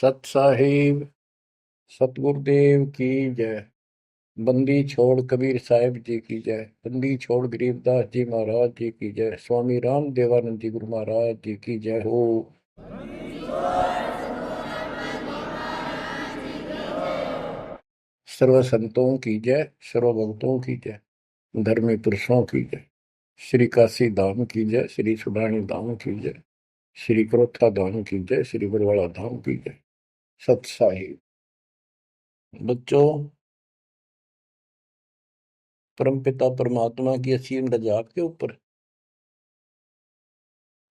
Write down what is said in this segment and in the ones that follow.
सत साहिब सतगुरुदेव की जय। बंदी छोड़ कबीर साहिब जी की जय। बंदी छोड़ गरीबदास जी महाराज जी की जय। स्वामी राम देवानंद जी गुरु महाराज जी की जय हो। सर्व संतों की जय, सर्व भक्तों की जय, धर्मी पुरुषों की जय। श्री काशी धाम की जय, श्री सुडानी धाम की जय, श्री क्रोथा धाम की जय, श्री बरवाड़ा धाम की जय। सत साहिब बच्चों, परमपिता परमात्मा की असीम रजा आपके ऊपर।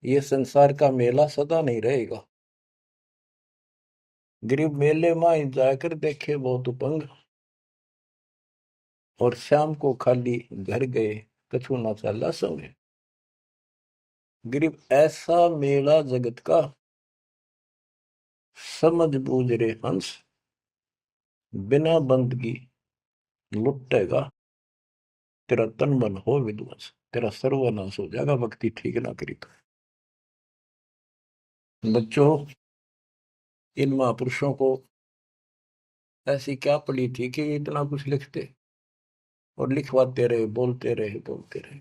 ये संसार का मेला सदा नहीं रहेगा। गरीब मेले में जाकर देखे बहुत उपंग, और शाम को खाली घर गए कछु ना चाला संग। गरीब ऐसा मेला जगत का, समझ बूझ रे हंस, बिना बंदगी लुटेगा, तेरा तन मन हो विध्वंस, तेरा सर्वनाश हो जाएगा भक्ति ठीक ना करी तो। बच्चों, इन महापुरुषों को ऐसी क्या पड़ी थी कि इतना कुछ लिखते और लिखवाते रहे, बोलते रहे बोलते रहे।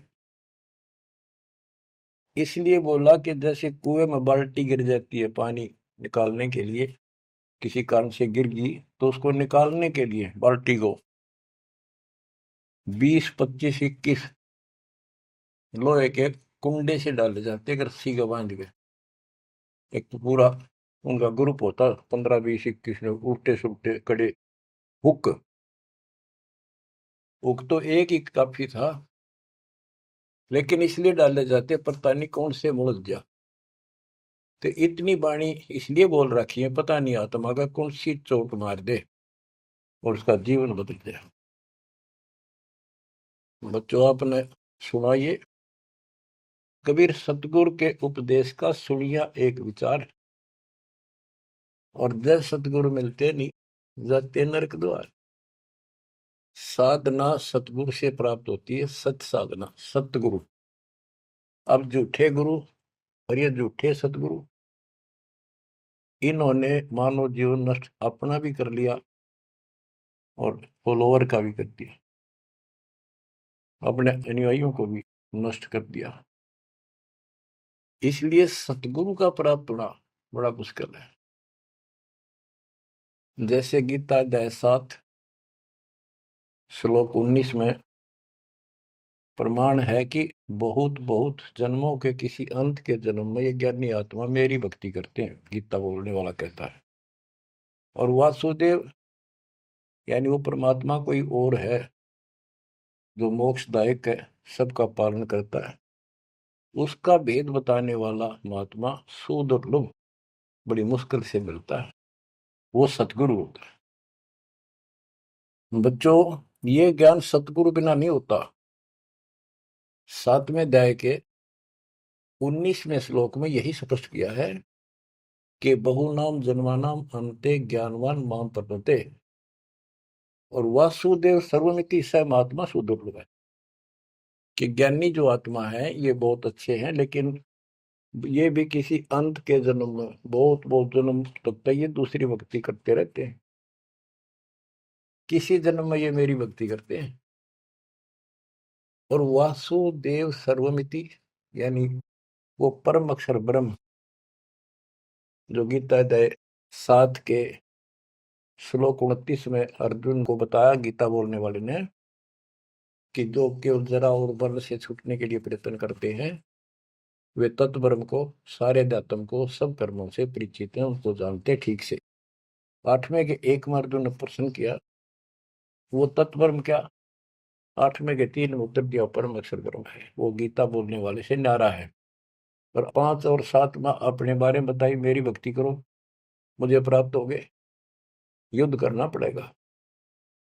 इसलिए बोला कि जैसे कुएं में बाल्टी गिर जाती है पानी निकालने के लिए, किसी कारण से गिर गई तो उसको निकालने के लिए बाल्टी को 20, 25, 21 लोहे के कुंडे से डाले जाते हैं रस्सी का बांध के। एक तो पूरा उनका ग्रुप होता, 15, 20, 21 लोग, उल्टे सुलटे कड़े। हुक हुक तो एक ही काफी था, लेकिन इसलिए डाले जाते पता नहीं कौन से मुड़ जा। तो इतनी बाणी इसलिए बोल रखी है, पता नहीं आत्मा का कौन सी चोट मार दे और उसका जीवन बदल जाए। बच्चों, आपने सुना ये कबीर सतगुरु के उपदेश का सुनिया एक विचार, और जब सतगुरु मिलते नहीं जाते नरक द्वार। साधना सतगुरु से प्राप्त होती है, सत साधना सतगुरु। अब झूठे गुरु और ये झूठे सतगुरु, इन्होंने मानव जीवन नष्ट अपना भी कर लिया और फॉलोअर का भी कर दिया, अपने अनुयायियों को भी नष्ट कर दिया। इसलिए सतगुरु का प्राप्त होना बड़ा मुश्किल है। जैसे गीता अध्याय 7 श्लोक 19 में प्रमाण है कि बहुत बहुत जन्मों के किसी अंत के जन्म में ये ज्ञानी आत्मा मेरी भक्ति करते हैं, गीता बोलने वाला कहता है। और वासुदेव यानी वो परमात्मा कोई और है जो मोक्षदायक है, सबका पालन करता है। उसका भेद बताने वाला महात्मा सुदुर्लभ, बड़ी मुश्किल से मिलता है, वो सतगुरु होता है। बच्चों, ये ज्ञान सतगुरु बिना नहीं होता। 7वें अध्याय के 19वें श्लोक में यही स्पष्ट किया है कि बहुनाम जन्मानाम अंते ज्ञानवान माम प्रपद्यते, और वासुदेव सर्वमिति स महात्मा सुदुर्लभ है। कि ज्ञानी जो आत्मा है ये बहुत अच्छे हैं, लेकिन ये भी किसी अंत के जन्म में बहुत बहुत जन्म तक तो ये दूसरी भक्ति करते रहते हैं, किसी जन्म में ये मेरी भक्ति करते हैं। और वासुदेव सर्वमिति यानी वो परम अक्षर ब्रह्म, जो गीता अध्याय 7 के श्लोक 29 में अर्जुन को बताया गीता बोलने वाले ने, कि जो केवल जरा और बल से छूटने के लिए प्रयत्न करते हैं, वे तत्ब्रह्म को, सारे अध्यात्म को, सब कर्मों से परिचित हैं, उनको जानते ठीक से। 8वें के 1 में अर्जुन ने प्रश्न किया, वो तत्ब्रह्म क्या? 8वें के 3 में उत्तर दिया, परम अक्षर ब्रह्म है। वो गीता बोलने वाले से न्यारा है। और 5 और 7 में अपने बारे में बताई, मेरी भक्ति करो मुझे प्राप्त हो गए, युद्ध करना पड़ेगा।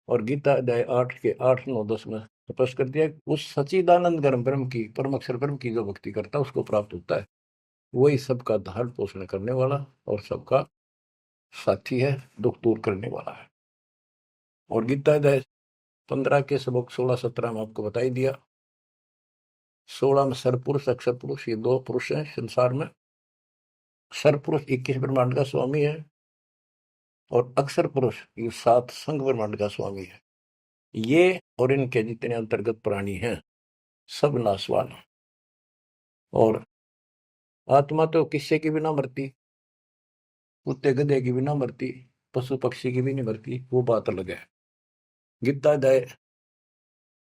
और गीता अध्याय 8 के 8, 9, 10 में स्पष्ट कर दिया, उस सच्चिदानंद ब्रह्म की, परम अक्षर ब्रह्म की जो भक्ति करता है उसको प्राप्त होता है। वही सबका धारण पोषण करने वाला और सबका साथी है, दुख दूर करने वाला है। और गीता अध्याय 15 के श्लोक 16, 17 में आपको बताई दिया। 16 में सरपुरुष अक्षर पुरुष, ये 2 पुरुष हैं संसार में। सरपुरुष 21 ब्रह्मांड का स्वामी है, और अक्षर पुरुष ये 7 संघ ब्रह्मांड का स्वामी है। ये और इनके जितने अंतर्गत प्राणी हैं सब नाशवान। और आत्मा तो किससे की भी ना मरती, कुत्ते गधे की भी ना मरती, पशु पक्षी की भी नहीं मरती, वो बात अलग है। गीता अध्याय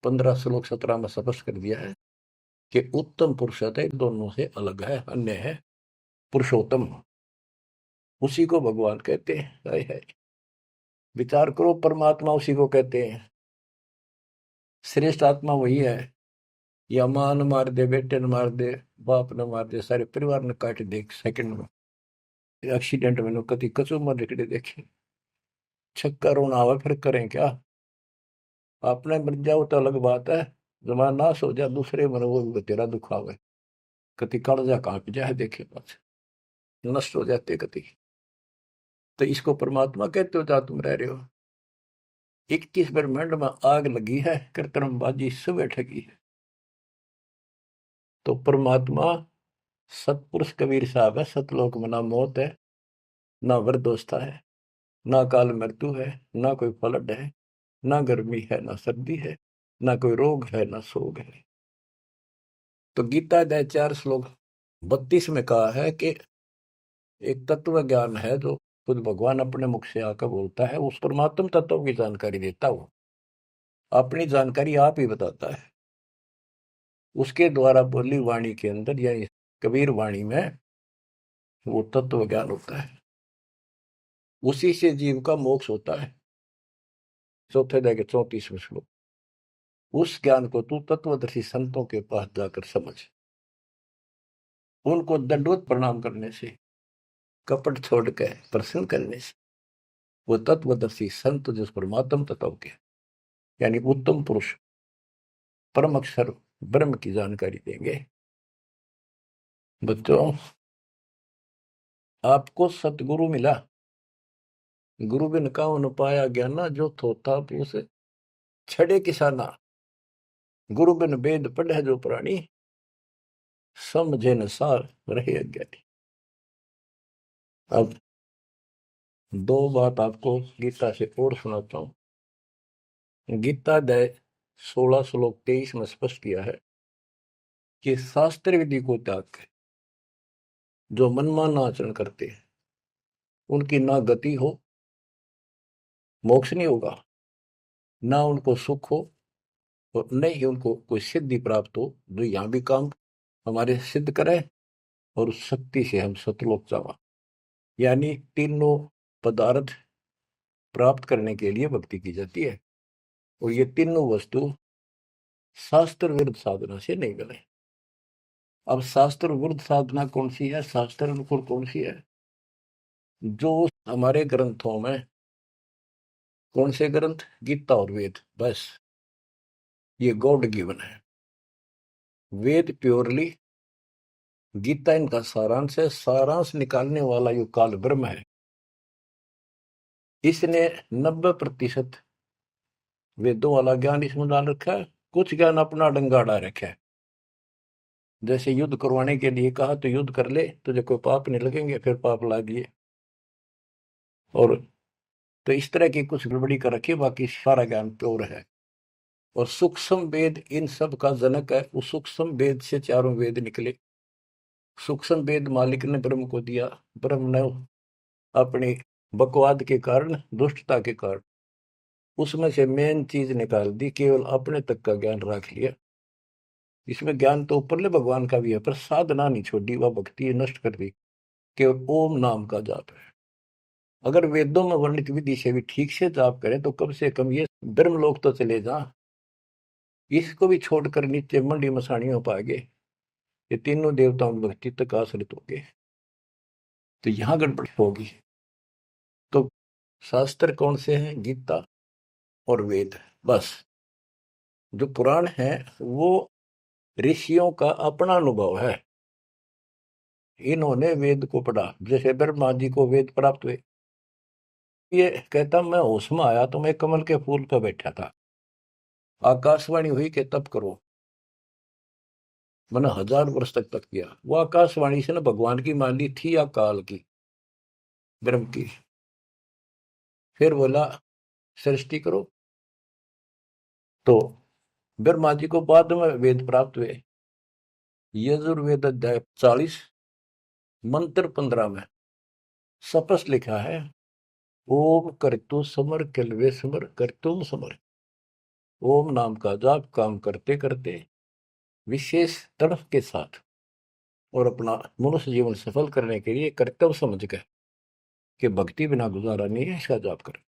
15 श्लोक 17 में स्पष्ट कर दिया है कि उत्तम पुरुष है दोनों से अलग है, अन्य है पुरुषोत्तम। उसी को भगवान कहते हैं। हाय हाय, विचार करो, परमात्मा उसी को कहते हैं। श्रेष्ठ आत्मा वही है। या मां न मार दे, बेटे न मार दे, बाप न मार दे, सारे परिवार ने काट दे एक सेकंड में। एक्सीडेंट में कति कचू मर निकले देखे, छक्का रोना आवा, फिर करें क्या। आपने मर जाओ तो अलग बात है, जमा नाश हो जाए दूसरे मर वो भी तेरा दुख आवे, कति कालजा कांप जाए देखे पास नष्ट हो जाते कति। तो इसको परमात्मा कहते हो जहां तुम रह रहे हो। 21 ब्रह्मांड में आग लगी है, कृत्रिमबाजी सब ठगी है। तो परमात्मा सतपुरुष कबीर साहब है। सतलोक में ना मौत है, ना वृद्धोस्था है, ना काल मृत्यु है, ना कोई फ्लड है, ना गर्मी है, ना सर्दी है, ना कोई रोग है, ना शोक है। तो गीता अध्याय 4 श्लोक 32 में कहा है कि एक तत्व ज्ञान है जो खुद भगवान अपने मुख से आकर बोलता है, उस परमात्म तत्व की जानकारी देता हूं। अपनी जानकारी आप ही बताता है। उसके द्वारा बोली वाणी के अंदर यानी कबीर वाणी में वो तत्व ज्ञान होता है। उसी से जीव का मोक्ष होता है। चौथे अध्याय के 34वें श्लोक। उस ज्ञान को तू तत्वदर्शी संतों के पास जाकर समझ। उनको दंडवत प्रणाम करने से, कपट छोड़ के प्रसन्न करने से वो तत्वदर्शी संत जिस परमात्म तत्व के यानी उत्तम पुरुष परम अक्षर ब्रह्म की जानकारी देंगे। बच्चों, आपको सतगुरु मिला, गुरु बिन काहू पाया ज्ञाना, जो थोथा पूस छड़े किसाना। गुरु बिन वेद पढ़े जो प्राणी, समझे न सार रहे अज्ञानी। अब 2 बात आपको गीता से और सुनाता हूं। गीता अध्याय 16 श्लोक 23 में स्पष्ट किया है कि शास्त्र विधि को त्याग के जो मनमाना आचरण करते हैं उनकी ना गति हो, मोक्ष नहीं होगा, ना उनको सुख हो, और न ही उनको कोई सिद्धि प्राप्त हो जो यहाँ भी काम हमारे सिद्ध करे और उस शक्ति से हम सतलोक जावा। यानी तीनों पदार्थ प्राप्त करने के लिए भक्ति की जाती है, और ये तीनों वस्तु शास्त्र विरुद्ध साधना से नहीं मिले। अब शास्त्र विरुद्ध साधना कौन सी है, शास्त्र अनुकूल कौन सी है? जो हमारे ग्रंथों में, कौन से ग्रंथ? गीता और वेद, बस ये गॉड गिवन है। वेद प्योरली, गीता इनका सारांश है। सारांश निकालने वाला यो काल ब्रह्म है। इसने 90% वेदों वाला ज्ञान इसमें डाल रखा है, कुछ ज्ञान अपना डंगाड़ा रखा है। जैसे युद्ध करवाने के लिए कहा तो युद्ध कर ले, तुझे कोई पाप नहीं लगेंगे, फिर पाप लागिए। और तो इस तरह की कुछ गड़बड़ी कर रखी, बाकी सारा ज्ञान प्योर है। और सूक्ष्म वेद इन सब का जनक है। उस सूक्ष्म वेद से चारों वेद निकले। सूक्ष्म वेद मालिक ने ब्रह्म को दिया, ब्रह्म ने अपनी बकवाद के कारण, दुष्टता के कारण उसमें से मेन चीज निकाल दी, केवल अपने तक का ज्ञान रख लिया। इसमें ज्ञान तो ऊपरले भगवान का भी है, पर साधना नहीं छोड़ी, वह भक्ति नष्ट कर दी। केवल ओम नाम का जाप है। अगर वेदों में वर्णित विधि से भी ठीक से जाप करें तो कम से कम ये ब्रह्मलोक तो चले जा। इसको भी छोड़कर नीचे मंडी मसाणी हो पाएंगे, ये तीनों देवताओं की भक्ति तक आश्रित होंगे, तो यहां गड़बड़ होगी। तो शास्त्र कौन से हैं? गीता और वेद, बस। जो पुराण है वो ऋषियों का अपना अनुभव है। इन्होंने वेद को पढ़ा, जैसे ब्रह्मा जी को वेद प्राप्त हुए। ये कहता मैं होश में आया तो मैं कमल के फूल पर बैठा था, आकाशवाणी हुई कि तप करो। मैंने 1000 वर्ष तक किया। वो आकाशवाणी से ना भगवान की मान ली थी या काल की, ब्रह्म की। फिर बोला सृष्टि करो। तो ब्रह्मा जी को बाद में वेद प्राप्त हुए। यजुर्वेद अध्याय 40 मंत्र 15 में स्पष्ट लिखा है, ओम करतु समर किलवे समर करतुम समर। ओम नाम का जाप काम करते करते विशेष तड़फ के साथ और अपना मनुष्य जीवन सफल करने के लिए कर्तव्य समझ कर कि भक्ति बिना गुजारा नहीं है, इसका जाप करें।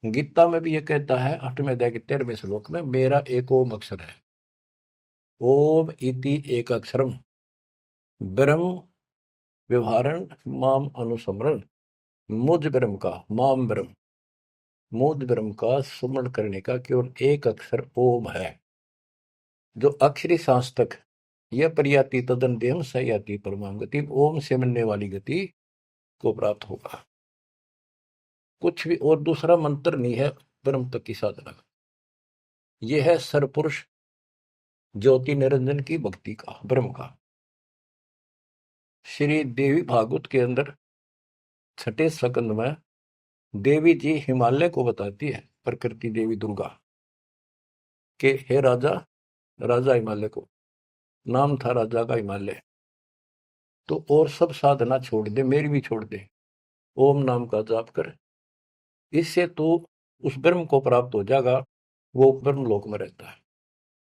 गीता में भी ये कहता है 8वें अध्याय के 13वें श्लोक में, मेरा एक ओम अक्षर है। ओम इति एक अक्षरम ब्रह्म व्यवहारण माम अनुसमरण। मुझ ब्रह्म का, माम ब्रह्म, मुझ ब्रह्म का सुमरण करने का केवल एक अक्षर ओम है। जो अक्षरी सांस तक यह प्रयाति तदन देहम सयाति परमाम गति, ओम से मिलने वाली गति को प्राप्त होगा। कुछ भी और दूसरा मंत्र नहीं है ब्रह्म तक की साधना का। यह है सरपुरुष ज्योति निरंजन की भक्ति का, ब्रह्म का। श्री देवी भागवत के अंदर 6ठे स्कंद में देवी जी हिमालय को बताती है, प्रकृति देवी दुर्गा के, हे राजा, राजा हिमालय को नाम था राजा का हिमालय, तो और सब साधना छोड़ दे, मेरी भी छोड़ दे, ओम नाम का जाप कर, इससे तो उस ब्रह्म को प्राप्त हो जाएगा, वो ब्रह्म लोक में रहता है,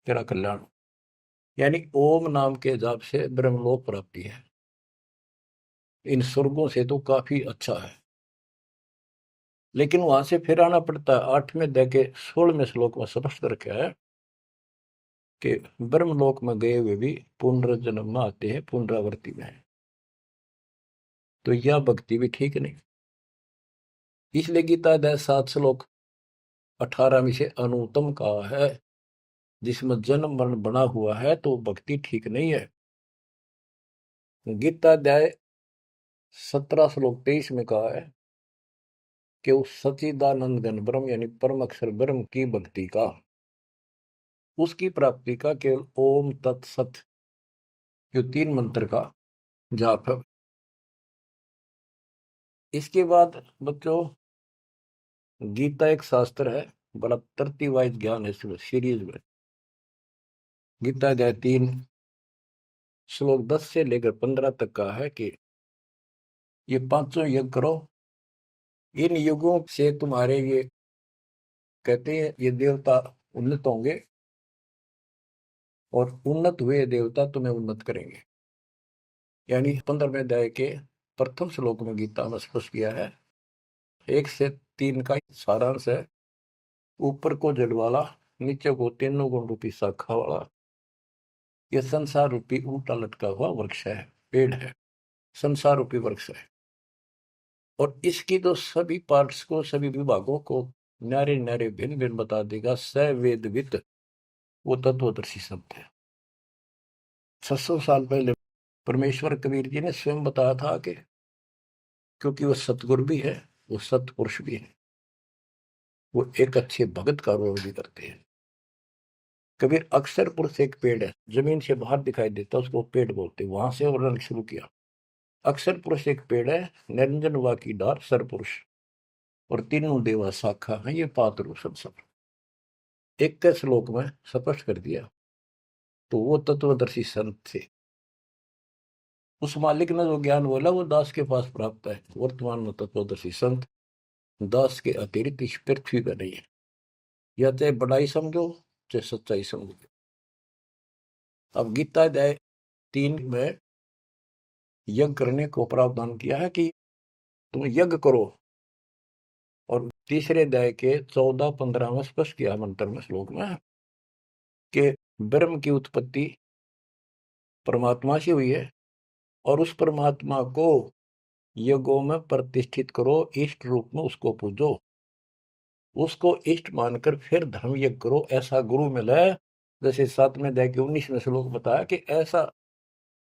तेरा कल्याण। यानी ओम नाम के जाप से ब्रह्मलोक प्राप्ति है। इन स्वर्गों से तो काफी अच्छा है, लेकिन वहां से फिर आना पड़ता है। 8वें अध्याय के 16वें श्लोक में स्पष्ट रखा है कि ब्रह्मलोक में गए हुए भी पुनर्जन्म में आते हैं, पुनरावृत्ति में है। तो यह भक्ति भी ठीक नहीं। इसलिए गीता अध्याय 7 श्लोक 18 में से अनुत्तम कहा है, जिसमें जन्म मरण बना हुआ है तो भक्ति ठीक नहीं है। गीता अध्याय 17 श्लोक 23 में कहा है कि उस सच्चिदानंद घन ब्रह्म यानी परम अक्षर ब्रह्म की भक्ति का, उसकी प्राप्ति का केवल ओम तत्सत जो 3 मंत्र का जाप है। इसके बाद बच्चों, गीता एक शास्त्र है, बड़ा तरतीब वाइज ज्ञान है इसमें, सीरीज में। गीता अध्याय 3 श्लोक 10 से लेकर 15 तक का है कि ये 5 यज्ञ करो, इन युगों से तुम्हारे ये कहते हैं ये देवता उन्नत होंगे और उन्नत हुए देवता तुम्हें उन्नत करेंगे। यानी 15वें अध्याय के प्रथम श्लोक में गीता में स्पष्ट किया है, 1 से 3 का सारांश है। ऊपर को जड़ वाला, नीचे को तीनों गुण रूपी शाखा वाला, यह संसार रूपी उल्टा लटका हुआ वृक्ष है, पेड़ है, संसार रूपी वृक्ष है। और इसकी तो सभी पार्ट्स को, सभी विभागों को न्यारे न्यारे भिन्न भिन्न बता देगा स वेदविद, वो तत्वदर्शी शब्द है। 600 साल पहले परमेश्वर कबीर जी ने स्वयं बताया था कि क्योंकि वो सतगुरु भी है, वो सतपुरुष भी है, वो एक अच्छे भगत का रोल भी करते हैं। कबीर अक्षर पुरुष एक पेड़ है, जमीन से बाहर दिखाई देता, उसको पेड़ बोलते, वहां से वर्णन शुरू किया। अक्षर पुरुष एक पेड़ है, निरंजन वा की डार सरपुरुष, और तीनों देवा शाखा है, ये पात्र सब 21 श्लोक में स्पष्ट कर दिया। तो वो तत्वदर्शी संत थे। उस मालिक ने जो ज्ञान बोला वो दास के पास प्राप्त है। वर्तमान में तत्वदर्शी संत दास के अतिरिक्त इस पृथ्वी पर नहीं है। या चाहे बड़ाई समझो चाहे सच्चाई समझो। अब गीता अध्याय 3 में यज्ञ करने को प्रावधान किया है कि तुम यज्ञ करो, और तीसरे अध्याय के 14-15 में स्पष्ट किया मंत्र में, श्लोक में, कि ब्रह्म की उत्पत्ति परमात्मा से हुई है और उस परमात्मा को यज्ञों में प्रतिष्ठित करो, इष्ट रूप में उसको पूजो, उसको इष्ट मानकर फिर धर्म यज्ञ करो। ऐसा गुरु मिला है, जैसे 7वें अध्याय के 19वें श्लोक बताया कि ऐसा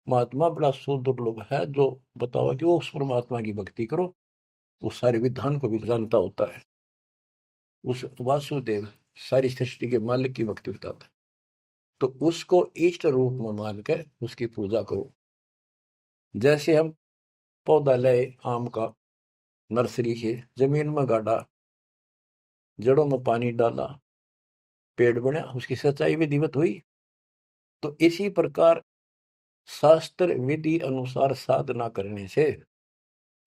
महात्मा बड़ा सुदुर्लभ है जो बताओ कि वो उस परमात्मा की भक्ति करो, वो सारे विधान को भी जानता होता है, उस वासुदेव सारी सृष्टि के मालिक की भक्ति बताता है। तो उसको इष्ट रूप में मान कर उसकी पूजा करो। जैसे हम पौधा लाए आम का, नर्सरी से जमीन में गाड़ा, जड़ों में पानी डाला, पेड़ बना, उसकी सच्चाई विधिवत हुई। तो इसी प्रकार शास्त्र विधि अनुसार साधना करने से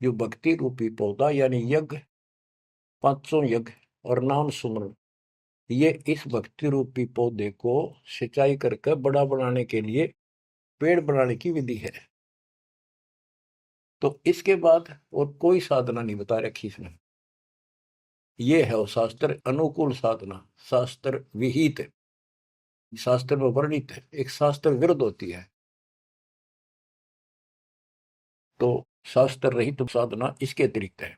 जो भक्ति रूपी पौधा यानी यज्ञ, पांचों यज्ञ और नाम सुमरन, ये इस भक्ति रूपी पौधे को सिंचाई करके बड़ा बनाने के लिए पेड़ बनाने की विधि है। तो इसके बाद और कोई साधना नहीं बता रखी इसमें। ये है वो शास्त्र अनुकूल साधना, शास्त्र विहित, शास्त्र में वर्णित है। एक शास्त्र विरुद्ध होती है, तो शास्त्र रहित साधना इसके अतिरिक्त है।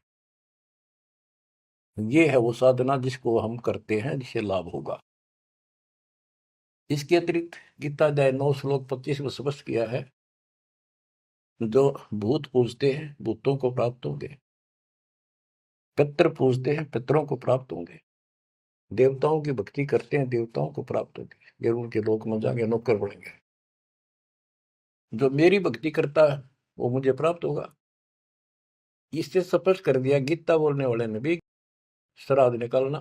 ये है वो साधना जिसको हम करते हैं, जिससे लाभ होगा। इसके अतिरिक्त गीता अध्याय 9 श्लोक 25 में स्पष्ट किया है, जो भूत पूजते हैं भूतों को प्राप्त होंगे, पितर पूजते हैं पितरों को प्राप्त होंगे, देवताओं की भक्ति करते हैं देवताओं को प्राप्त होंगे, ये उनके लोक में जाएंगे, नौकर बनेंगे। जो मेरी भक्ति करता है वो मुझे प्राप्त होगा। इससे स्पष्ट कर दिया गीता बोलने वाले ने भी, श्राद्ध निकालना,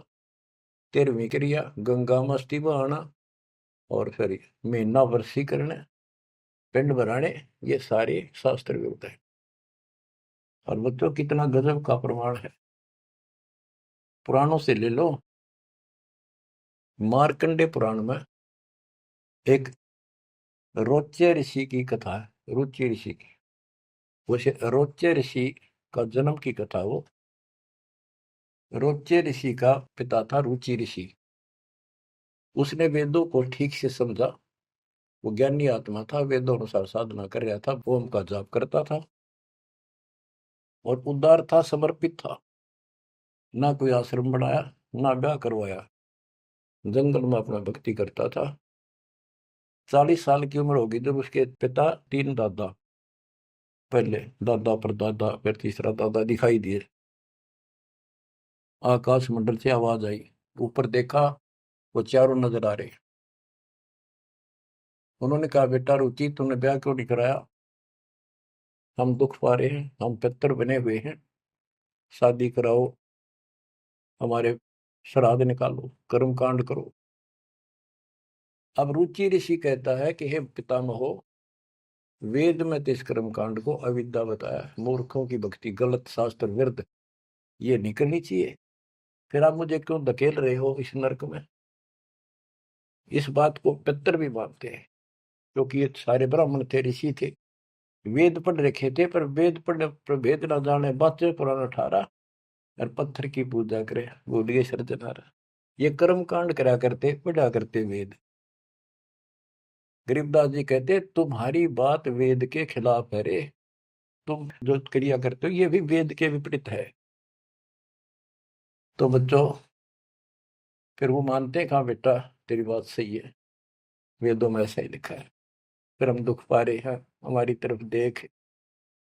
13वीं क्रिया, गंगा मस्ती बहाना, और फिर महीना वर्षी करने, पिंड भराने, ये सारे शास्त्र विरुद्ध है। और बच्चों कितना गजब का प्रमाण है, पुराणों से ले लो। मार्कंडे पुराण में एक रोच्य ऋषि की कथा है, रुचि ऋषि की। वैसे रोच्य ऋषि का जन्म की कथा वो, रोच्य ऋषि का पिता था रुचि ऋषि। उसने वेदों को ठीक से समझा, वो ज्ञानी आत्मा था, वेदों अनुसार साधना कर रहा था, ओम का जाप करता था और उदार था, समर्पित था। ना कोई आश्रम बनाया, ना ब्याह करवाया, जंगल में अपना भक्ति करता था। 40 साल की उम्र होगी जब उसके पिता, 3 दादा, पहले दादा पर दादा, फिर तीसरा दादा दिखाई दिए। आकाश मंडल से आवाज आई, ऊपर देखा, वो चारों नजर आ रहे। उन्होंने कहा, बेटा रुचि, तुमने ब्याह क्यों नहीं कराया? हम दुख पा रहे हैं, हम पितर बने हुए हैं, शादी कराओ, हमारे श्राद्ध निकालो, कर्म कांड करो। अब रुचि ऋषि कहता है कि हे पितामहो, वेद में तो इस कर्म कांड को अविद्या बताया, मूर्खों की भक्ति, गलत, शास्त्र विरुद्ध, ये नहीं करनी चाहिए। फिर आप मुझे क्यों धकेल रहे हो इस नरक में? इस बात को पितर भी मानते हैं, क्योंकि ये सारे ब्राह्मण थे, ऋषि थे, वेद पढ़ रखे थे, पर वेद पढ़ने पर भेद ना जाने, बातें पुराना ठारा और पत्थर की पूजा करे, भूलिए सर्जनारा। ये कर्म कांड करा करते, पढ़ा करते वेद। गरीबदास जी कहते, तुम्हारी बात वेद के खिलाफ है रे, तुम जो क्रिया करते हो ये भी वेद के विपरीत है। तो बच्चों, फिर वो मानते हैं, कहा बेटा तेरी बात सही है, वेदों में ऐसा ही लिखा है। फिर हम दुख पा रहे हैं, हमारी तरफ देख,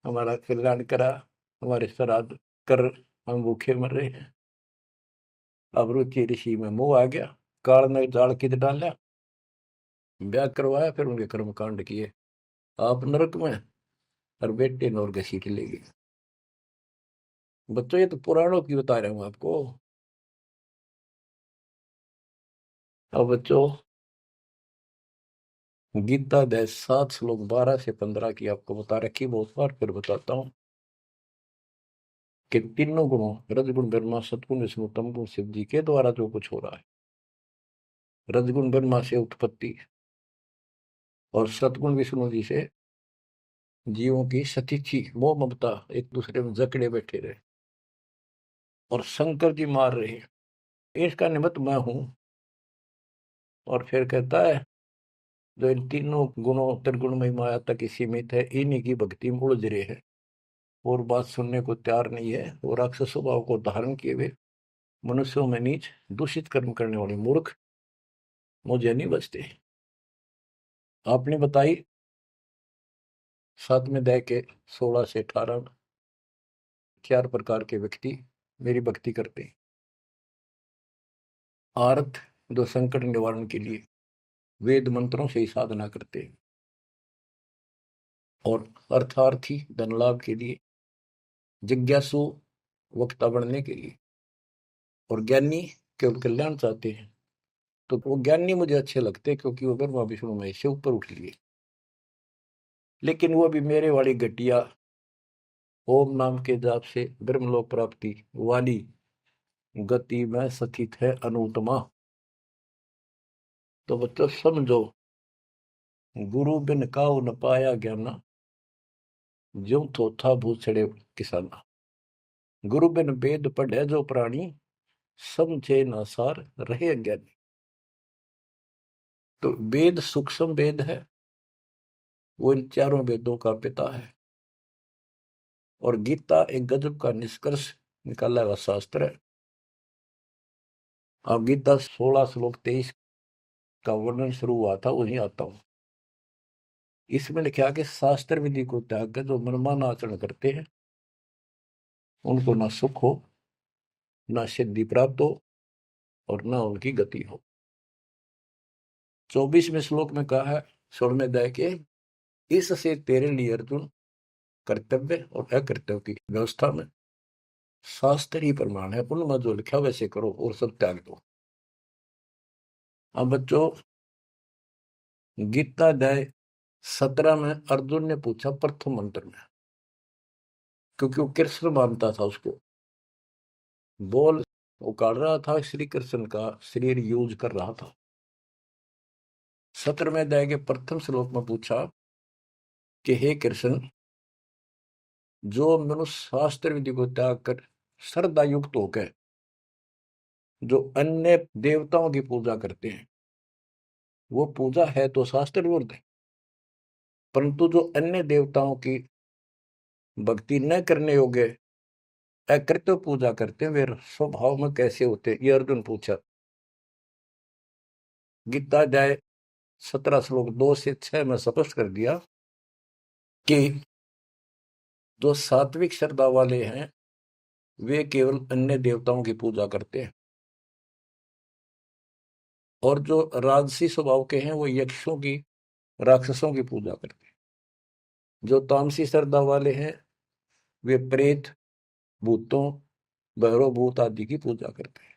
हमारा कल्याण करा, हमारे श्राद्ध कर, हम भूखे मर रहे हैं। अब रुचि ऋषि में मोह आ गया, काल ने जाल कित डाला, ब्याह करवाया, फिर उनके कर्म कांड किए, आप नरक में और बेटे नौर घसीट ले गए। बच्चों, ये तो पुराणों की बता रहा हूं आपको। अब बच्चों, गीता अध्याय 7 श्लोक 12 से 15 की आपको बता रखी बहुत बार, फिर बताता हूं कि तीनों गुणों, रजगुण ब्रह्मा, सतगुण विष्णु, तमगुण शिव जी के द्वारा जो कुछ हो रहा है। रजगुण ब्रह्मा से उत्पत्ति और सतगुण विष्णु जी से जीवों की सतीथी, मोह ममता, एक दूसरे में जकड़े बैठे रहे, और शंकर जी मार रहे हैं, इसका निमित्त मैं हूं। और फिर कहता है, जो इन तीनों गुणों त्रिगुणमयी माया तक ही सीमित है, इन्हीं की भक्ति में उलझ रहे हैं, और बात सुनने को तैयार नहीं है, और राक्षस स्वभाव को धारण किए हुए मनुष्यों में नीच, दूषित कर्म करने वाले मूर्ख मुझे नहीं बचते। आपने बताई 7वें अध्याय के 16 से 18 में 4 प्रकार के व्यक्ति मेरी भक्ति करते हैं। आर्थ, जो संकट निवारण के लिए वेद मंत्रों से ही साधना करते हैं, और अर्थार्थी, धन लाभ के लिए, जिज्ञासु, वक्ता बनने के लिए, और ज्ञानी केवल कल्याण चाहते हैं। तो वो ज्ञानी मुझे अच्छे लगते हैं क्योंकि वो ब्रह्मा विष्णु महेश से ऊपर उठ लिए। लेकिन वो भी मेरे वाली घटिया ओम नाम के जाप से ब्रह्मलोक प्राप्ति वाली गति में स्थित है अनुत्तमा। तो बच्चों समझो, गुरु बिन काऊ न पाया ज्ञाना, ज्यों थोथा भूसड़े किसाना। गुरु बिन वेद पढ़े जो प्राणी, समझे न सार रहे अज्ञानी। तो वेद सूक्ष्म वेद है, वो इन चारों वेदों का पिता है। और गीता एक गजब का निष्कर्ष निकाला हुआ शास्त्र है। अब गीता 16 श्लोक 23 का वर्णन शुरू हुआ था, वहीं आता हूं। इसमें लिखा कि शास्त्र विधि को त्याग कर जो मनमाना आचरण करते हैं, उनको ना सुख हो, ना सिद्धि प्राप्त हो, और ना उनकी गति हो। 24वें श्लोक में कहा है 16वें अध्याय के, इससे तेरे लिए अर्जुन कर्तव्य और अकर्तव्य की व्यवस्था में शास्त्र ही प्रमाण है। उनमें जो लिखा वैसे करो और सब त्याग दो। अब बच्चों, गीता अध्याय 17 में अर्जुन ने पूछा प्रथम मंत्र में, क्योंकि वो कृष्ण मानता था उसको, बोल उकाड़ रहा था, श्री कृष्ण का शरीर यूज कर रहा था। 17वें अध्याय के प्रथम श्लोक में पूछा कि हे कृष्ण, जो मनुष्य शास्त्र विधि को त्याग कर श्रद्धा युक्त होकर जो अन्य देवताओं की पूजा करते हैं, वो पूजा है तो शास्त्र विरुद्ध है। परंतु जो अन्य देवताओं की भक्ति न करने योग्य अकृत्य पूजा करते हैं, वे स्वभाव में कैसे होते हैं, ये अर्जुन पूछा। गीता अध्याय 17 श्लोक 2 से 6 में स्पष्ट कर दिया कि जो सात्विक श्रद्धा वाले हैं, वे केवल अन्य देवताओं की पूजा करते हैं, और जो राजसी स्वभाव के हैं, वो यक्षों की, राक्षसों की पूजा करते हैं। जो तामसी श्रद्धा वाले हैं, वे प्रेत, भूतों, भैरव भूत आदि की पूजा करते हैं।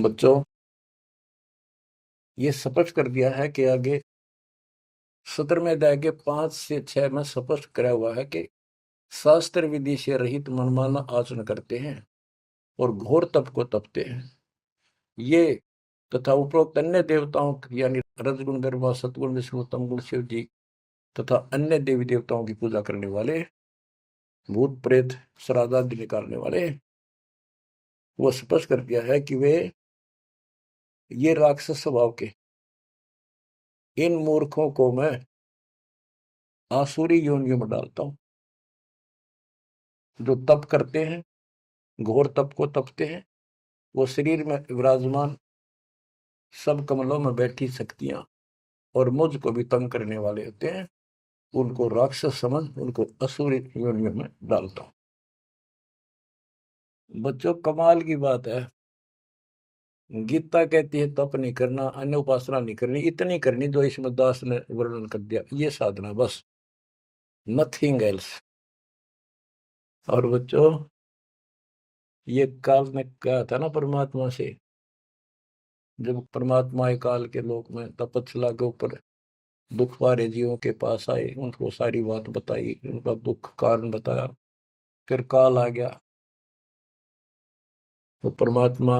बच्चों, ये स्पष्ट कर दिया है कि आगे 17वें अध्याय के 5 से 6 में स्पष्ट करा हुआ है कि शास्त्र विधि से रहित मनमाना आचरण करते हैं और घोर तप को तपते हैं, ये तथा उपरोक्त अन्य देवताओं यानी रजगुण, ब्रह्मा, सतगुण, विष्णु, तमगुण, शिव जी तथा अन्य देवी देवताओं की पूजा करने वाले, भूत प्रेत श्राद्ध आदि निकालने वाले, वो स्पष्ट कर दिया है कि वे ये राक्षस स्वभाव के इन मूर्खों को मैं आसुरी योनियों में डालता हूं। जो तप करते हैं, घोर तप को तपते हैं, वो शरीर में विराजमान सब कमलों में बैठी शक्तियां और मुझ को भी तंग करने वाले होते हैं, उनको राक्षस समझ उनको असुरी योनियों में डालता हूं। बच्चों, कमाल की बात है, गीता कहती है तप नहीं करना, अन्य उपासना नहीं करनी, इतनी करनी जो इसमें दास ने वर्णन कर दिया, ये साधना बस, नथिंग एल्स। और बच्चों, ये काल ने कहा था ना परमात्मा से, जब परमात्मा काल के लोक में तपस्या के ऊपर दुख वाले जीवों के पास आए, उनको सारी बात बताई, उनका दुख कारण बताया, फिर काल आ गया। तो परमात्मा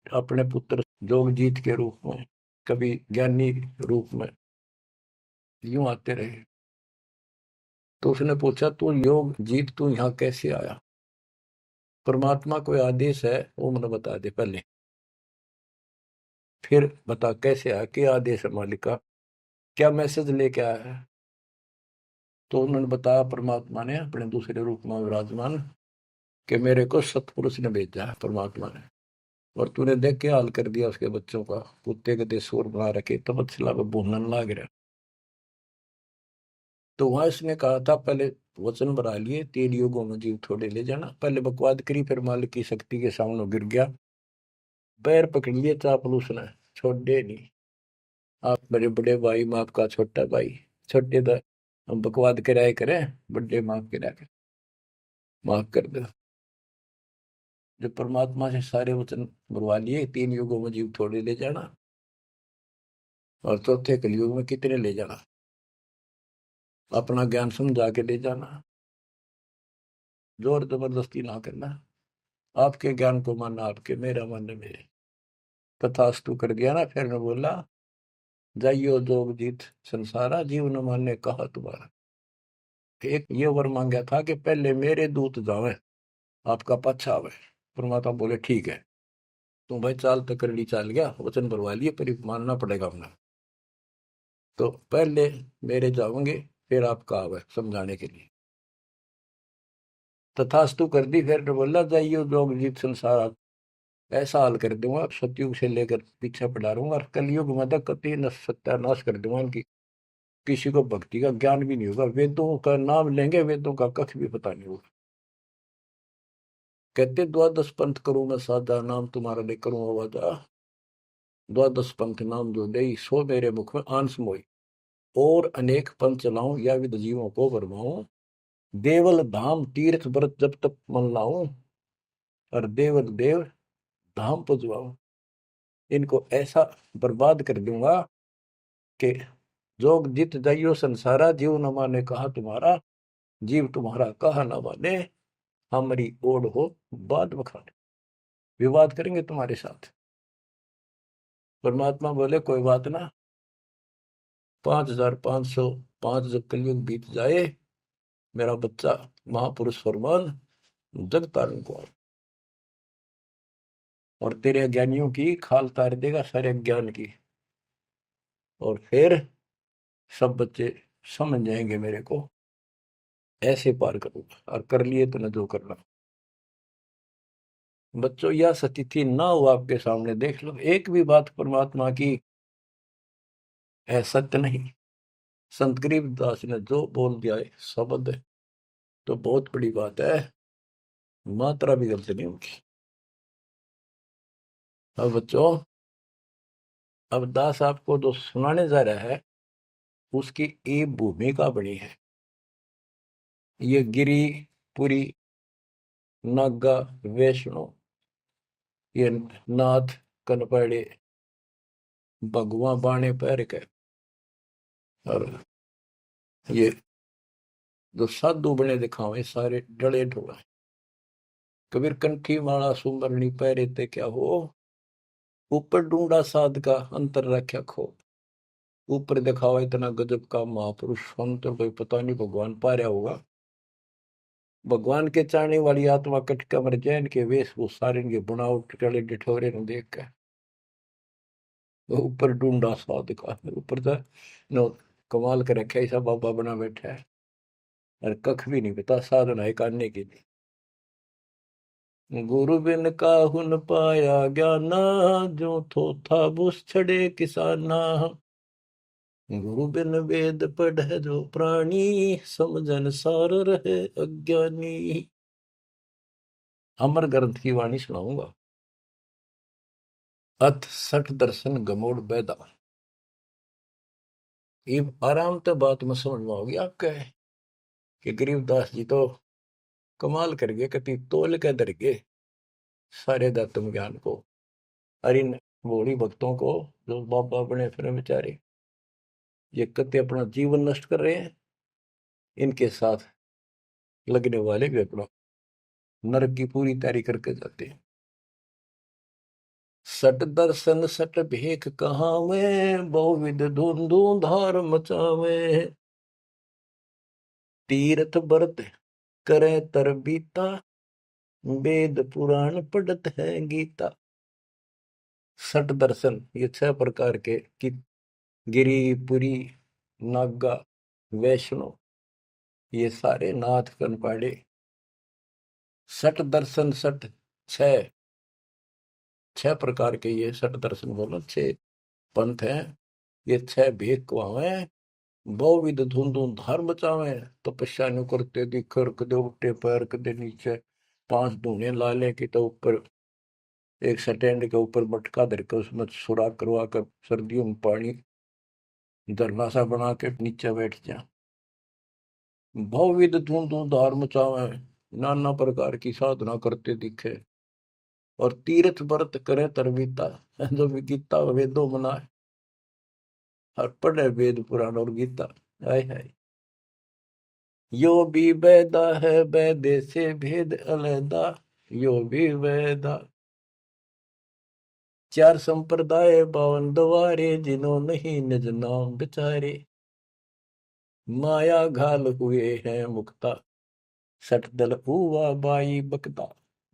अपने पुत्र जोगजीत के रूप में, कभी ज्ञानी रूप में यूं आते रहे। तो उसने पूछा, तू योग जीत, तू यहाँ कैसे आया? परमात्मा कोई आदेश है वो मुझे बता दे पहले, फिर बता कैसे आया, क्या आदेश है मालिक का, क्या मैसेज लेके आया है? तो उन्होंने बताया, परमात्मा ने अपने दूसरे रूप में विराजमान, कि मेरे को सतपुरुष ने भेजा है परमात्मा ने, और तूने देख के हाल कर दिया उसके बच्चों का, कुत्ते के देश शोर बना रखे, तपस्या में भूनने लाग रहा। तो वहां इसने कहा था, पहले वचन बना लिए, 3 युगों में जीव थोड़े ले जाना, पहले बकवाद करी, फिर मालिक की शक्ति के सामने गिर गया, पैर पकड़ लिए चापलूस ने, छोड़े नहीं। आप मेरे बड़े भाई, मैं आपका छोटा भाई, छोटे तो हम बकवाद कराए करें, बड़े माफ करा कर। माफ कर दो। जो परमात्मा से सारे वचन बुलवा लिए, 3 युगों में जीव थोड़े ले जाना, और चौथे कलयुग में कितने ले जाना, अपना ज्ञान समझा के ले जाना, जोर जबरदस्ती ना करना, आपके ज्ञान को मानना आपके, मेरा मानना मेरे। तथास्तु कर दिया ना, फिर ने बोला जाइयो जोग जीत संसारा, जीव न माने कहा तुम्हारा। एक ये वर मांगा था कि पहले मेरे दूत जावे, आपका पच्छा आवे। परमात्मा बोले ठीक है, तुम भाई चाल तक कर ली, चाल गया, वचन भरवा लिए, पर मानना पड़ेगा अपना। तो पहले मेरे जाओगे, फिर आपका आवे समझाने के लिए। तथास्तु कर दी, फिर ने बोला जाइयो जोग जीत संसारा, ऐसा हाल कर दूंगा सतयुग से लेकर पीछे पड़ा रहूंगा, और कलयुग में तक कति सत्यानाश कर दूंगा इनकी। किसी को भक्ति का ज्ञान भी नहीं होगा, वेदों का नाम लेंगे, वेदों का कख भी पता नहीं होगा। कहते द्वादश पंथ करूं मैं साधा, नाम तुम्हारा ले करूं आवाजा, द्वादश पंथ नाम जो दे, सो मेरे मुख में आंस मोई, और अनेक पंथ चलाऊं, या विद जीवों को भरमाऊं, देवल धाम तीर्थ व्रत जब तक मन लाऊं, और देवल देव धाम पुजवाऊं। इनको ऐसा बर्बाद कर दूंगा कि जोग जित जाइयो संसारा, जीव न माने कहा तुम्हारा, जीव तुम्हारा कहा न माने, हमारी ओढ़ हो बात बखाने। विवाद करेंगे तुम्हारे साथ। परमात्मा बोले कोई बात ना, 5505 जब कलयुग बीत जाए, मेरा बच्चा महापुरुष फरमान जग तारण को, और तेरे अज्ञानियों की खाल तार देगा, सारे ज्ञान की, और फिर सब बच्चे समझ जाएंगे मेरे को, ऐसे पार करूंगा। और कर लिए तो न जो करना। बच्चों यह स्थिति ना हो आपके सामने, देख लो एक भी बात परमात्मा की है सत्य नहीं। संत गरीबदास ने जो बोल दिया है शब्द है, तो बहुत बड़ी बात है, मात्रा भी गलत नहीं उनकी। अब बच्चों, अब दास आपको जो सुनाने जा रहा है, उसकी एक भूमिका बनी है। ये गिरी पुरी नागा वैष्णो, ये नाथ कनपड़े भगवा बाणे पैर के, और ये जो साधु बने दिखावे सारे डले ढोला। कबीर कंठी माला सुमरनी पैरे ते क्या हो, ऊपर ढूंढा साध का अंतर रख्या खो। ऊपर दिखावा इतना गजब का महापुरुष संत, कोई पता नहीं भगवान पा रहा होगा। भगवान के चाहने वाली आत्मा कट कमर जैन के वेशभूषा, इनके बुनावट टले डिठोरे ने देख कर ऊपर ढूंढा साध का, ऊपर तो नो कमाल कर रखे, ऐसा बाबा बना बैठा है, और कख भी नहीं पता साधना है करने के लिए। गुरु बिन काहुन पाया ज्ञाना, जो थो था बुस छड़े किसाना। गुरु बिन वेद पढ़े जो प्राणी, समझन सार रहे अज्ञानी। अमर ग्रंथ की वाणी सुनाऊंगा। अथ सठ दर्शन गमोड़ बैदा। ये आराम तो बात में समझ में होगी आपके, कि गरीबदास जी तो कमाल कर गए, कति तोल के दर गए सारे दत्तम ज्ञान को, और इन भोली भक्तों को जो बाबा बने फिर बेचारे, ये कति अपना जीवन नष्ट कर रहे हैं, इनके साथ लगने वाले भी अपना नरक की पूरी तैयारी करके जाते हैं। सट दर्शन सट भेख कहावे, बहुविध धुंधु धार मचावे। तीर्थ व्रत करे तर बीता, वेद पुराण पढ़त है गीता। सट दर्शन ये 6 प्रकार के कि गिरी पुरी नागा वैष्णो, ये सारे नाथ कनपाड़े। सट दर्शन सट, 6 प्रकार के ये सट दर्शन बोलो, 6 पंथ हैं। ये 6 भेद कुआवे, बहुविध धुंधु धार बचावे। तपस्या नु करते दिखर, कदे उल्टे पैर कदे नीचे, 5 धूने ला ले कि तो ऊपर एक स्टैंड के ऊपर मटका धर के उसमें सुराख करवा कर सर्दियों में पानी धरना सा बना के नीचे बैठ जा। बहुविध धुंधु धार मचावे, नाना प्रकार की साधना करते दिखे, और तीर्थ व्रत करे तरवीता, जो भी गीता वेदों मनाए और पढ़े वेद पुराण और गीता। हाय हाय, यो भी वेदा है वेदे से भेद अलैदा, यो भी वेदा। चार संप्रदाय बावन द्वारे, जिन्हों नहीं निज नाम बिचारे, माया घाल हुए हैं मुक्ता, सठ दल हुआ बाई बकता।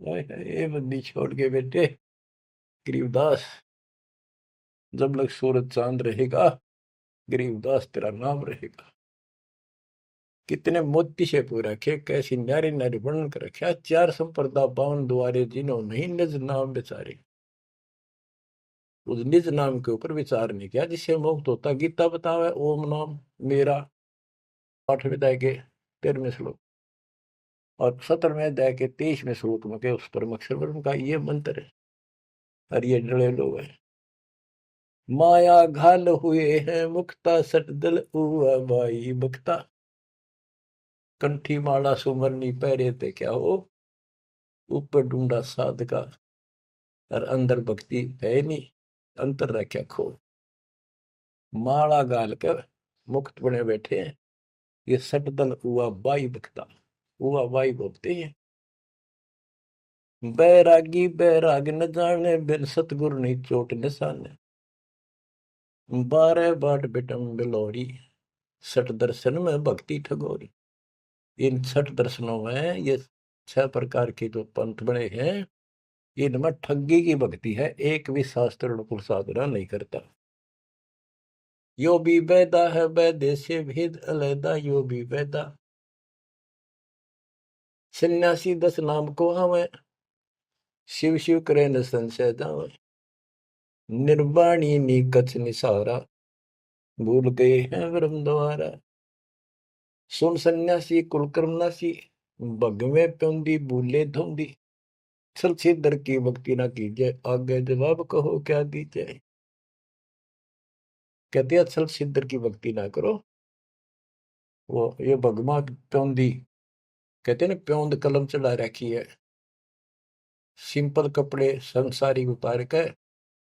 हाय हाय, ये बंदी छोड़ के बेटे गरीबदास, जब लग सूरज चांद रहेगा गरीबदास तेरा नाम रहेगा। कितने मोती से पूरा रखे, कैसी न्यारी न्यारी वर्णन कर रखा। चार संप्रदा बावन द्वारे, जिन्हों नहीं निज नाम बेचारे, उस निज नाम के ऊपर विचार नहीं किया जिससे मुक्त होता। गीता बतावे ओम नाम मेरा, 8वें अध्याय के 13वें श्लोक, और 17वें अध्याय के 23वें श्लोक में के उस परम अक्षर ब्रह्म का ये मंत्र है। और ये डरे लोग हैं, माया घाल हुए हैं मुक्ता, सट दल हुआ बाई बक्ता। कंठी माला सुमरनी पहरे थे क्या हो, ऊपर ढूंढा साध का, और अंदर भक्ति है नहीं, अंतर रखा खो। माला गाल कर मुक्त बने बैठे हैं, ये सटदल हुआ बाई बकता, हुआ बाई बोलते हैं। बैरागी बैराग न जाने, बिन सतगुरु नहीं चोट निशाने, 12 बाट बिटम बिलोरी, सठ दर्शन में भक्ति ठगोरी। इन 6 दर्शनों में ये 6 प्रकार के जो पंथ बने हैं, इनमें ठगी की भक्ति है, एक भी शास्त्र अनुकूल साधना नहीं करता। यो भी वेदा है वैदे से भेद अलैदा, यो भी वेदा। सन्यासी 10 नाम को हमें, शिव शिव करे न संशय जावे, निर्वाणी नी कछ निसारा, भूल गए हैं ब्रह्म द्वारा। सुन सन्यासी कुलकर्म नासी, भगवे प्योंदी भूले धोंदी, छल छेदर की भक्ति ना कीजिए, आगे जवाब कहो क्या दीजिए। कहते हैं छल छेदर की भक्ति ना करो। वो ये भगवा प्योंदी कहते हैं ना, प्योंद कलम चढ़ा रखी है, सिंपल कपड़े संसारी उतार के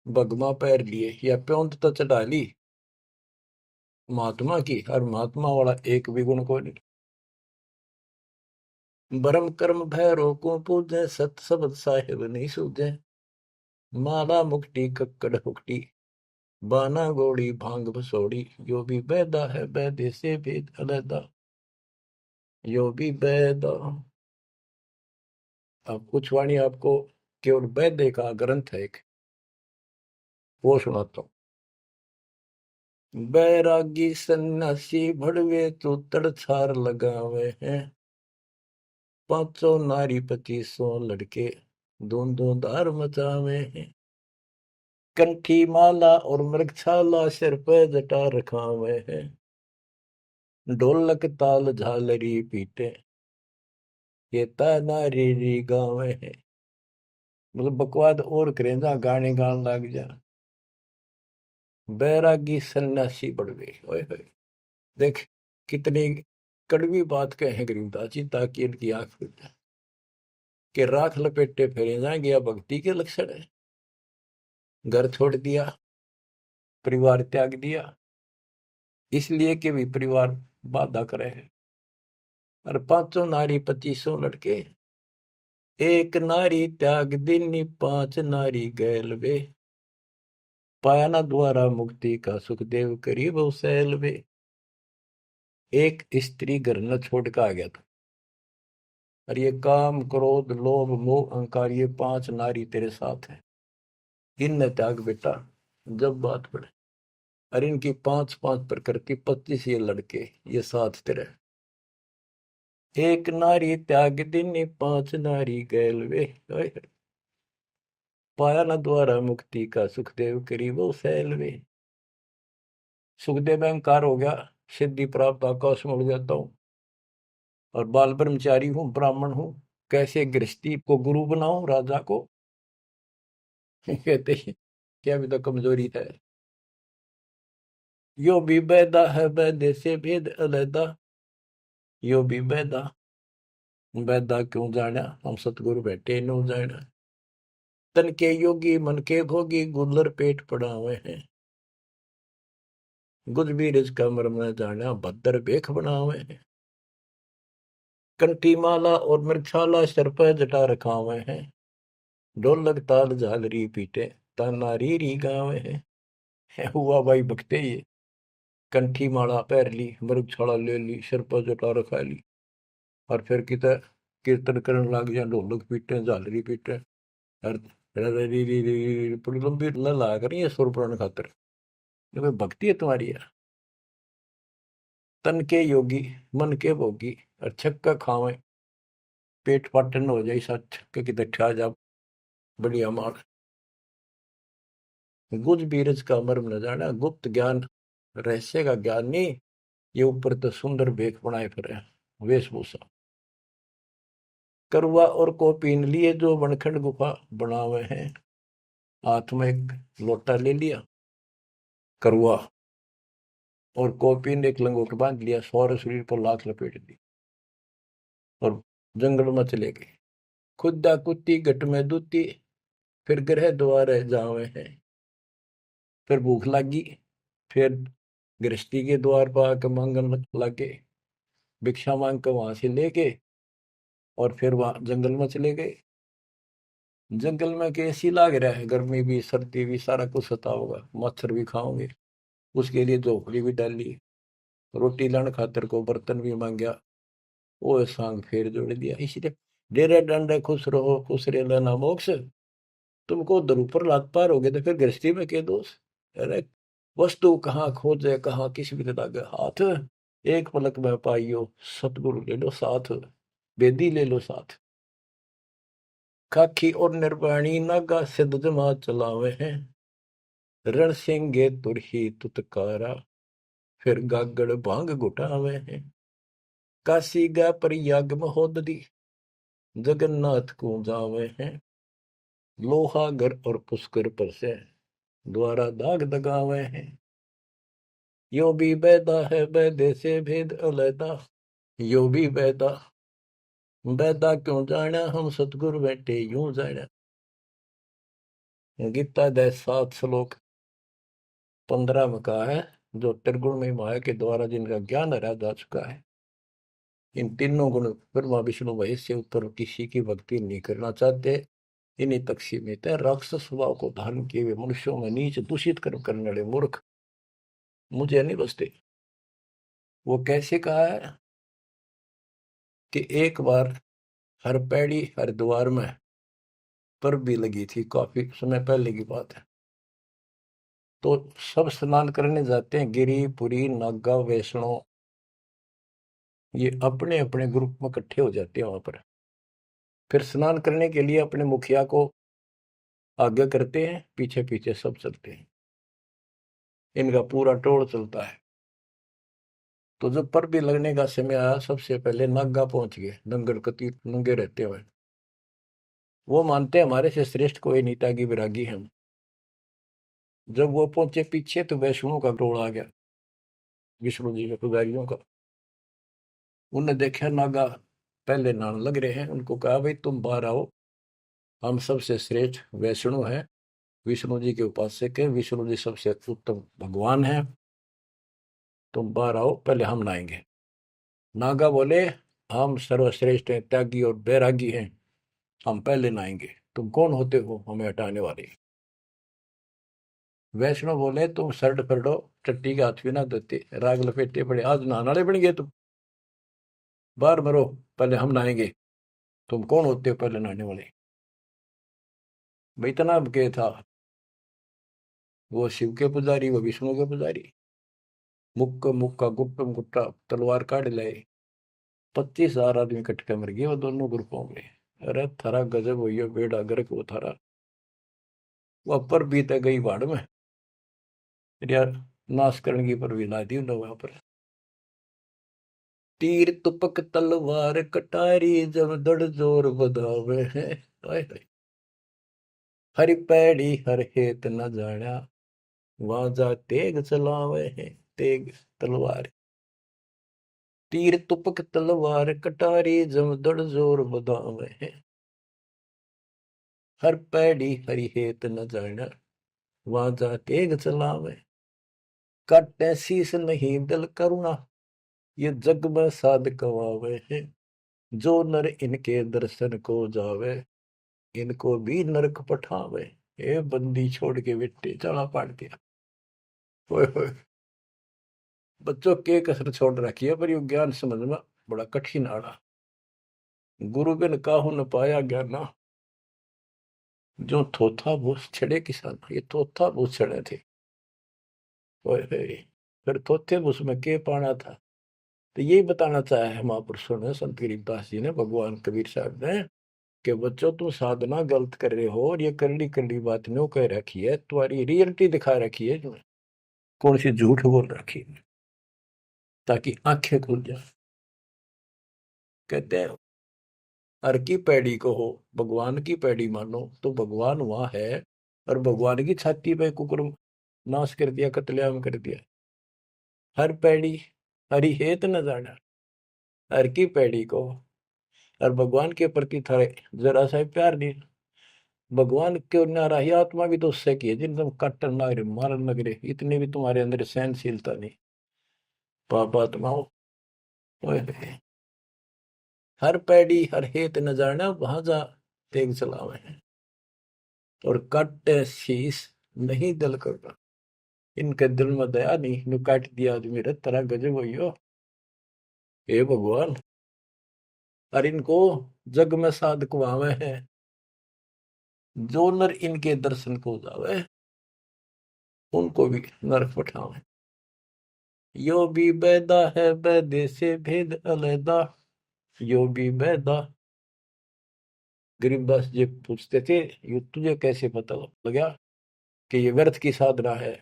भगवा पैर लिए, या प्योंद तो चढ़ा ली महात्मा की, और महात्मा वाला एक भी गुण को नहीं। ब्रह्म कर्म भैरो को पूजे, सत शब्द साहिब नहीं सूझे, माला मुक्ति कक्कड़ हुक्टी, बाना गोड़ी भांग बसोड़ी, यो भी बैदा है बैदे से भेद अलैदा, यो भी बैदा। अब कुछ वाणी आपको केवल बैदे का ग्रंथ है एक, वो सुनाता हूँ। बैरागी सन्यासी भड़वे तो तड़छार लगावे हैं, 500 नारी 2500 लड़के दोनों धार मचावे हैं, कंठी माला और मृगछाला सिर पे जटा रखावे हैं, ढोलक ताल झालरी पीटे ये नारी री गावे हैं। मतलब बकवाद और करें जा, गाने गान लग जा। बैरागी सन्यासी बढ़वे, ओए होए, देख कितनी कड़वी बात कहे गरीबदास जी, ताकि इनकी आंख खुल जाए कि राख लपेटे फेरे जाएंगे, या भक्ति के लक्षण है। घर छोड़ दिया, परिवार त्याग दिया, इसलिए कि भी परिवार बाधा करे है, और 500 नारी 2500 लड़के, एक नारी त्याग दिनी 5 नारी गैल वे, पाया ना द्वारा मुक्ति का सुखदेव करीब सैल वे। एक स्त्री घर न छोड़ कर आ गया था, और ये काम क्रोध लोभ मोह अहंकार, ये 5 नारी तेरे साथ है, इन त्याग बेटा जब बात पड़े। और इनकी 5-5 प्रकृति 25 ये लड़के, ये साथ तेरे। एक नारी त्याग दिनी 5 नारी गैल वे, पाया न द्वारा मुक्ति का सुखदेव करीबो सैल वे। सुखदेव अहंकार हो गया, सिद्धि प्राप्त आकाश में उड़ जाता हूँ, और बाल ब्रह्मचारी हूँ, ब्राह्मण हूँ, कैसे गृहस्थी को गुरु बनाऊं राजा को। कहते हैं क्या भी तो कमजोरी है। यो भी बैदा है बैदे से भेद अलैदा, यो भी बैदा। बैदा क्यों जाना हम सतगुरु बैठे नो जाना। तन के योगी मन के भोगी गुल्लर पेट पड़ावे हैं। गुज बीरज का मर्म न जाना भद्र बेख बनावे हैं। कंठी माला और मृक्षाला सर पर जटा रखावे हैं। ढोलक ताल झालरी पीटे तानारी री गावे हैं। हुआ भाई भक्ते ये कंठी माला पहर ली मृगशाला ले ली सिर पर जटा रखा ली और फिर कितना कीर्तन करने लग जाए ढोलक पीटे झालरी पीटे और बड़ी लंबी ला कर ये सुर पुराण खातर ये कोई भक्ति है तुम्हारी यार। तन के योगी मन के भोगी और छक्का खावे पेट पाटन हो जाए सा छक्के की दठा जा बढ़िया मार। गुज बीरज का मर्म न जाना गुप्त ज्ञान रहस्य का ज्ञान नहीं। ये ऊपर तो सुंदर भेख बनाए फिर वेशभूषा। करुआ और को पीन लिए जो बनखंड गुफा बनावे हैं। हाथ में एक लोटा ले लिया करुआ और कॉपी ने एक लंगोट बांध लिया सौर शरीर पर लाख लपेट दी और जंगल में चले गए। खुदा कुत्ती घट में दूती फिर ग्रह द्वार जावे हैं। फिर भूख लगी फिर गृहस्थी के द्वार पर आकर मांगन लगे भिक्षा मांग कर वहां से लेके और फिर वहां जंगल में चले गए। जंगल में कैसी लाग रहा है गर्मी भी सर्दी भी सारा कुछ सता होगा मच्छर भी खाओगे उसके लिए झोपड़ी भी डाली रोटी लाने खातर को बर्तन भी मांगया वो सांग फेर जोड़ दिया। इसलिए डेरे डंडे खुश रहो खुश रहे लेना मोक्ष। तुमको उधर ऊपर लात पार हो गए तो फिर गृहस्थी में क्या दोष। अरे वस्तु कहाँ खोजे कहाँ किस भी लगे हाथ एक पलक में पाइयो सतगुरु ले लो साथ बेदी ले लो साथ। खाखी और निर्वाणी नागा सिद्ध जमा चलावे हैं। रण सिंगे तुरही तुतकारा फिर गागड़ भांग घुटावे हैं। काशी गा प्रयाग महोदरी जगन्नाथ को जावे हैं। लोहागर और पुष्कर पर से द्वारा दाग दगावे हैं। यो भी बैदा है बैदे से भेद अलैदा। यो भी बैदा बैदा क्यों जाना हम सतगुरु बैठे यूं जाना। गीता दे 7 श्लोक 15 में कहा है जो त्रिगुण में माया के द्वारा जिनका ज्ञान हरा जा चुका है। इन तीनों गुण ब्रह्मा विष्णु महेश से उत्तर किसी की भक्ति नहीं करना चाहते। इन्हीं तक सीमित है। राक्षस स्वभाव को धारण किए हुए मनुष्यों में नीच दूषित कर्म करने वाले मूर्ख मुझे नहीं बसते। वो कैसे कहा है कि एक बार हर पैड़ी हरिद्वार में पर भी लगी थी काफी समय पहले की बात है। तो सब स्नान करने जाते हैं गिरी पुरी नागा वैष्णो ये अपने अपने ग्रुप में इकट्ठे हो जाते हैं वहां पर। फिर स्नान करने के लिए अपने मुखिया को आगे करते हैं पीछे पीछे सब चलते हैं। इनका पूरा टोल चलता है। तो जब पर भी लगने का समय आया सबसे पहले नागा पहुंच गए नंगड़ कती नंगे रहते हुए। वो मानते हमारे से श्रेष्ठ कोई नीता की विरागी हम। जब वो पहुंचे पीछे तो वैष्णो का टोल आ गया विष्णु जी के पुजारियों का। उनने देखा नागा पहले नान लग रहे हैं। उनको कहा भाई तुम बाहर आओ हम सबसे श्रेष्ठ वैष्णु हैं विष्णु जी के उपासक है विष्णु जी सबसे उत्तम भगवान है। तुम बाहर आओ पहले हम नहाएंगे। नागा बोले हम सर्वश्रेष्ठ हैं त्यागी और बैरागी हैं हम पहले नहाएंगे। तुम कौन होते हो हमें हटाने वाले। वैष्णव बोले तुम शर्ट फरडो टट्टी के हाथ भी ना देते राग लपेटे पड़े आज नहाने वाले बन गए तुम। बाहर मरो पहले हम नहाएंगे। तुम कौन होते हो पहले नहाने वाले। भाई इतना के था वो शिव के पुजारी वो विष्णु के पुजारी। मुक्का मुक्का गुप्तम गुट्टा तलवार काट लाए 25,000 आदमी कटके मर गए वो दोनों ग्रुपों में। अरे थारा गजब हुई है बेड़ा गर्क वो थारा वो पर बीते गई बाढ़ में यार नाश करने की पर भी ला दी उन्होंने वहां पर। तीर तुपक तलवार कटारी जब दड़ जोर बधावे हैं। हरि पैड़ी हर हेत न जाना वहां जा तेग चलावे हैं तेग तलवार। तीर तुपक तलवार कटारी जमदड़ जोर बदावे है। हर पैड़ी हरि हेत न जाना वहां जा तेग चलावे। काटे शीस नहीं दिल करुणा ये जग में साध कवावे है। जो नर इनके दर्शन को जावे इनको भी नरक पठावे। ए बंदी छोड़ के बेटे चला पाड़ दिया। ओए होए, बच्चों के कसर छोड़ रखी है पर यू ज्ञान समझ में बड़ा कठिन आड़ा। गुरु बिन काहू न पाया ज्ञाना जो थोथा भूस छड़े किसान। ये थोथा भूस छड़े थे। ओए होए, फिर थोथे भूस में के पाना था। तो यही बताना चाहा है महापुरुषों ने, संत गरीबदास जी ने, भगवान कबीर साहब ने, कि बच्चों तुम साधना गलत कर रहे हो और ये करड़ी करड़ी बात न्यों कह रखी है, तुम्हारी रियलिटी दिखा रखी है तुम्हें, कौन सी झूठ बोल रखी है, ताकि आंखें खुल जाए। कहते हैं हर की पैड़ी को हो भगवान की पैड़ी मानो तो भगवान वहां है, और भगवान की छाती पे कुकुर नाश कर दिया, कत्लेआम कर दिया। हर पैड़ी हरि हेत न जाना, हर की पैड़ी को, और भगवान के प्रति थारे जरा सा प्यार नहीं। भगवान क्यों नारा ही आत्मा भी तो उससे की है जिन तुम काटन लग रहे मारन लग रहे, इतनी भी तुम्हारे अंदर सहनशीलता नहीं। पाप आत्माओं, हर पैड़ी हर हेत न जाना वहां जा तेग चलावे हैं। और काटे शीस नहीं दिल करना, इनके दिल में दया नहीं, नु काट दिया आदमी रे तरह गजब हो। हे भगवान, और इनको जग में साध कुआवे हैं। जो नर इनके दर्शन को जावे उनको भी नरक पठावे। यो भी बैदा है बैदे से भेद अलैदा, यो भी बैदा। गरीबदास जी पूछते थे ये तुझे कैसे पता लगा कि ये व्यर्थ की साधना है।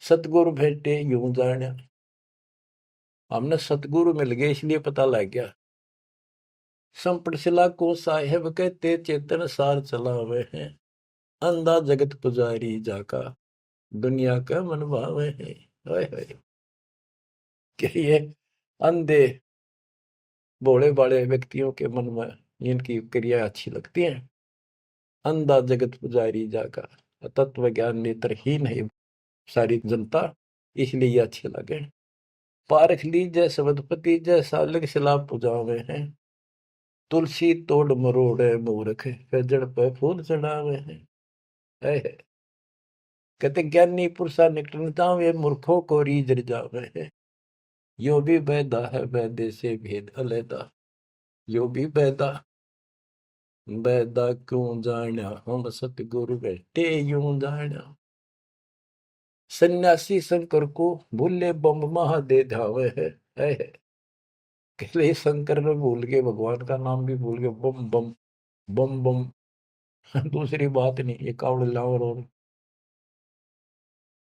सतगुरु भेटे यूं जाना, हमने सतगुरु मिल गए इसलिए पता लग गया। संपट शिला को साहेब कहते चेतन सार चलावे हैं। अंधा जगत पुजारी जाका दुनिया का मन भावे है। कि ये अंधे भोले भाले व्यक्तियों के मन में इनकी क्रिया अच्छी लगती है। अंधा जगत पुजारी जाका, तत्व ज्ञान नेत्रहीन है सारी जनता, इसलिए ये अच्छे लगे। पारख लीजय सबदपति जैसा लग सलाब पुजावे हैं। तुलसी तोड़ मरोड़े मूर्ख फिर जड़ पे फूल चढ़ावे हैं। कहते ज्ञानी पुरुषा निकटन जावे मूर्खों को रीझ जावे है। यो भी बैदा है बैदे से भेद अलैदा, यो भी बैदा बैदा क्यों जाना हम सतगुरु बैठे यूं जाना। सन्यासी शंकर को भूले बम महादे धावे है। कहले शंकर ने भूल के भगवान का नाम भी भूल के बम बम बम बम। दूसरी बात नहीं, ये कावड़ लावर और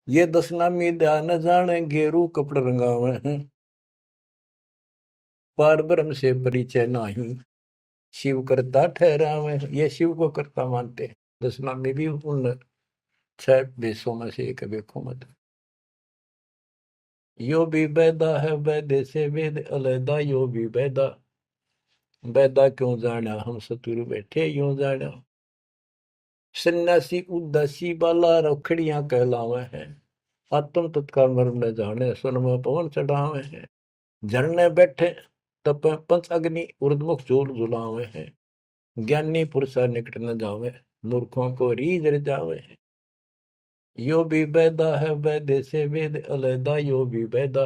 ये दसनामी ध्यान जाने गेरू कपड़ रंगावे हैं। पार ब्रह्म से परिचय नाही शिव करता ठहरावे, ये शिव को करता मानते। दसनामी भी उन 6 देशों में से एक देखो मत। यो भी बैदा है बैदे से वेद अलैदा, यो भी बैदा बैदा क्यों जाना हम सतुरु बैठे यूं जाना। सन्यासी उदासी बाला रखड़ियां कहलावे हैं। आत्म तत्का मर्म न जाने सुन में पवन चढ़ावे हैं। झरने बैठे तप पंच अग्नि उर्दमुख झूल झुलावे हैं। ज्ञानी पुरुषा निकट न जावे मूर्खों को रीझ जावे हैं। यो भी बैदा है बैदे से वेद अलैदा, यो भी बैदा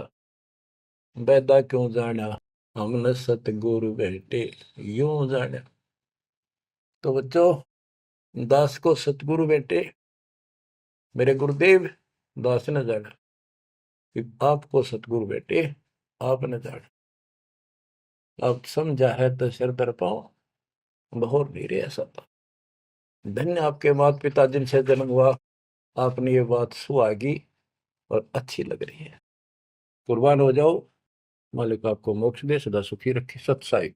बैदा क्यों जाना हमने सतगुरु बैठे यूं जाना। तो बच्चों दास को सतगुरु बैठे मेरे गुरुदेव दास ने जाना कि आपको सतगुरु बैठे आपने जाना। आप समझा है तो सिर दर पाओ बहुत नहीं रे ऐसा था। धन्य आपके माता पिता जिनसे जन्म हुआ, आपने ये बात सुहागी और अच्छी लग रही है। कुर्बान हो जाओ, मालिक आपको मोक्ष दे, सदा सुखी रखे। सत साई।